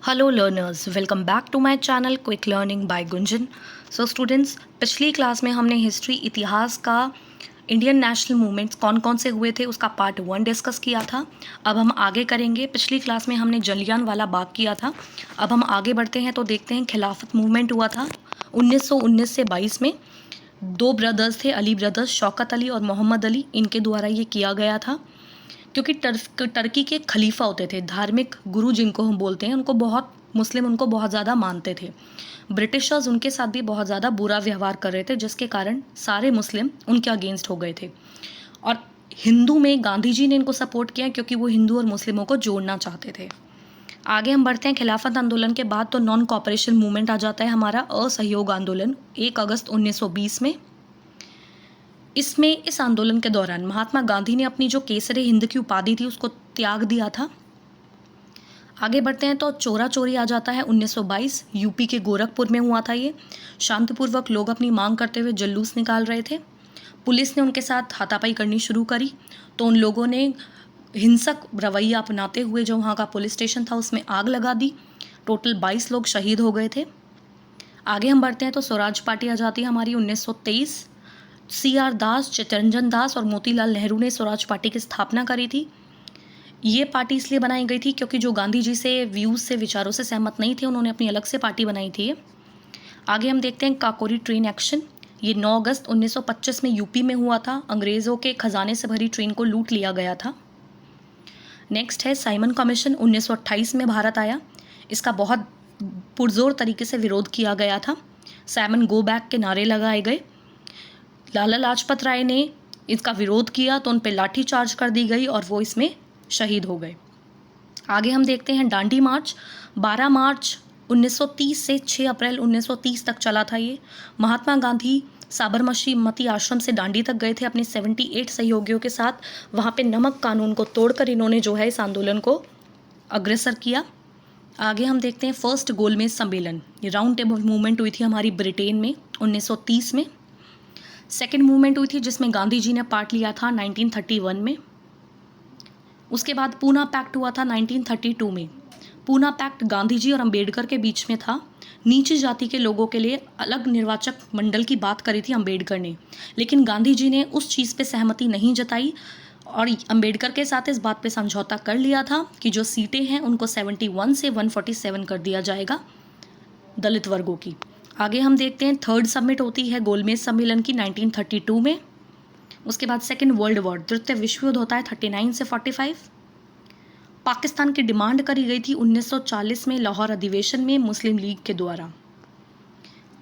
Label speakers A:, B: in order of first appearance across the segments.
A: Hello learners, welcome back to my channel quick learning by Gunjan. So students, पिछली class में हमने history इतिहास का इंडियन नेशनल मूवमेंट्स कौन कौन से हुए थे उसका पार्ट 1 डिस्कस किया था। अब हम आगे करेंगे। पिछली क्लास में हमने जलियांवाला बाग किया था। अब हम आगे बढ़ते हैं तो देखते हैं खिलाफत मूवमेंट हुआ था 1919 से 22 में। दो ब्रदर्स थे, अली ब्रदर्स, शौकत अली और मोहम्मद अली, इनके द्वारा ये किया गया था। क्योंकि टर्की के खलीफा होते थे, धार्मिक गुरु जिनको हम बोलते हैं, उनको बहुत ज़्यादा मानते थे। ब्रिटिशर्स उनके साथ भी बहुत ज़्यादा बुरा व्यवहार कर रहे थे, जिसके कारण सारे मुस्लिम उनके अगेंस्ट हो गए थे। और हिंदू में गांधी जी ने इनको सपोर्ट किया क्योंकि वो हिंदू और मुस्लिमों को जोड़ना चाहते थे। आगे हम बढ़ते हैं। खिलाफत आंदोलन के बाद तो नॉन कॉपरेशन मूवमेंट आ जाता है हमारा, असहयोग आंदोलन 1 अगस्त 1920 में। इस आंदोलन के दौरान महात्मा गांधी ने अपनी जो केसरे हिंद की उपाधि थी उसको त्याग दिया था। आगे बढ़ते हैं तो चोरा चोरी आ जाता है 1922, यूपी के गोरखपुर में हुआ था ये। शांतिपूर्वक लोग अपनी मांग करते हुए जुलूस निकाल रहे थे। पुलिस ने उनके साथ हाथापाई करनी शुरू करी तो उन लोगों ने हिंसक रवैया अपनाते हुए जो वहाँ का पुलिस स्टेशन था उसमें आग लगा दी। टोटल 22 लोग शहीद हो गए थे। आगे हम बढ़ते हैं तो स्वराज पार्टी आ जाती है हमारी 1923। CR दास, चितरंजन दास और मोतीलाल नेहरू ने स्वराज पार्टी की स्थापना करी थी। ये पार्टी इसलिए बनाई गई थी क्योंकि जो गांधी जी से व्यूज़ से, विचारों से सहमत नहीं थे, उन्होंने अपनी अलग से पार्टी बनाई थी। आगे हम देखते हैं काकोरी ट्रेन एक्शन। ये 9 अगस्त 1925 में यूपी में हुआ था। अंग्रेज़ों के खजाने से भरी ट्रेन को लूट लिया गया था। नेक्स्ट है साइमन कमीशन, 1928 में भारत आया। इसका बहुत पुरजोर तरीके से विरोध किया गया था। साइमन गो बैक के नारे लगाए गए। लाला लाजपत राय ने इसका विरोध किया तो उन पर लाठी चार्ज कर दी गई और वो इसमें शहीद हो गए। आगे हम देखते हैं दांडी मार्च, 12 मार्च 1930 से 6 अप्रैल 1930 तक चला था ये। महात्मा गांधी साबरमती आश्रम से दांडी तक गए थे अपने 78 सहयोगियों के साथ। वहाँ पे नमक कानून को तोड़कर इन्होंने जो है इस आंदोलन को अग्रसर किया। आगे हम देखते हैं फर्स्ट गोलमेज सम्मेलन। ये राउंड टेबल मूवमेंट हुई थी हमारी ब्रिटेन में 1930 में। सेकेंड मूवमेंट हुई थी जिसमें गांधी जी ने पार्ट लिया था 1931 में। उसके बाद पूना पैक्ट हुआ था 1932 में। पूना पैक्ट गांधी जी और अंबेडकर के बीच में था। नीची जाति के लोगों के लिए अलग निर्वाचक मंडल की बात करी थी अंबेडकर ने, लेकिन गांधी जी ने उस चीज़ पे सहमति नहीं जताई और अंबेडकर के साथ इस बात पे समझौता कर लिया था कि जो सीटें हैं उनको 71 से 147 कर दिया जाएगा दलित वर्गों की। आगे हम देखते हैं थर्ड समिट होती है गोलमेज सम्मेलन की 1932 में। उसके बाद सेकेंड वर्ल्ड वॉर, तृतीय विश्व युद्ध होता है 39 से 45। पाकिस्तान की डिमांड करी गई थी 1940 में लाहौर अधिवेशन में मुस्लिम लीग के द्वारा।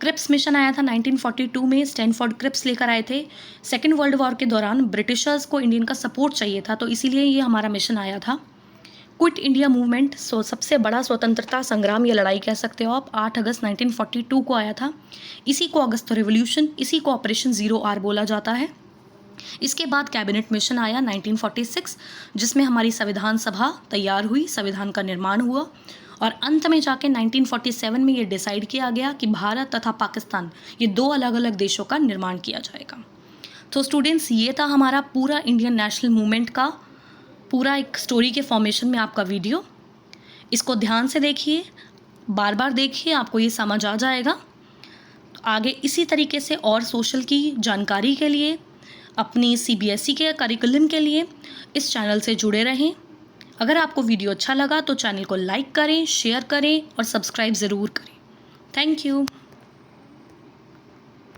A: क्रिप्स मिशन आया था 1942 में। स्टैनफोर्ड क्रिप्स लेकर आए थे। सेकेंड वर्ल्ड वॉर के दौरान ब्रिटिशर्स को इंडियन का सपोर्ट चाहिए था तो इसीलिए ये हमारा मिशन आया था। क्विट इंडिया मूवमेंट, सबसे बड़ा स्वतंत्रता संग्राम या लड़ाई कह सकते हो आप, 8 अगस्त 1942 को आया था। इसी को अगस्त रिवोल्यूशन, इसी को ऑपरेशन 0R बोला जाता है। इसके बाद कैबिनेट मिशन आया 1946 जिसमें हमारी संविधान सभा तैयार हुई, संविधान का निर्माण हुआ और अंत में जाके 1947 में ये डिसाइड किया गया कि भारत तथा पाकिस्तान, ये दो अलग अलग देशों का निर्माण किया जाएगा। तो स्टूडेंट्स, ये था हमारा पूरा इंडियन नेशनल मूवमेंट का पूरा एक स्टोरी के फॉर्मेशन में आपका वीडियो। इसको ध्यान से देखिए, बार बार देखिए, आपको ये समझ आ जाएगा। आगे इसी तरीके से और सोशल की जानकारी के लिए, अपनी CBSE के करिकुलम के लिए इस चैनल से जुड़े रहें। अगर आपको वीडियो अच्छा लगा तो चैनल को लाइक करें, शेयर करें और सब्सक्राइब ज़रूर करें। Thank you.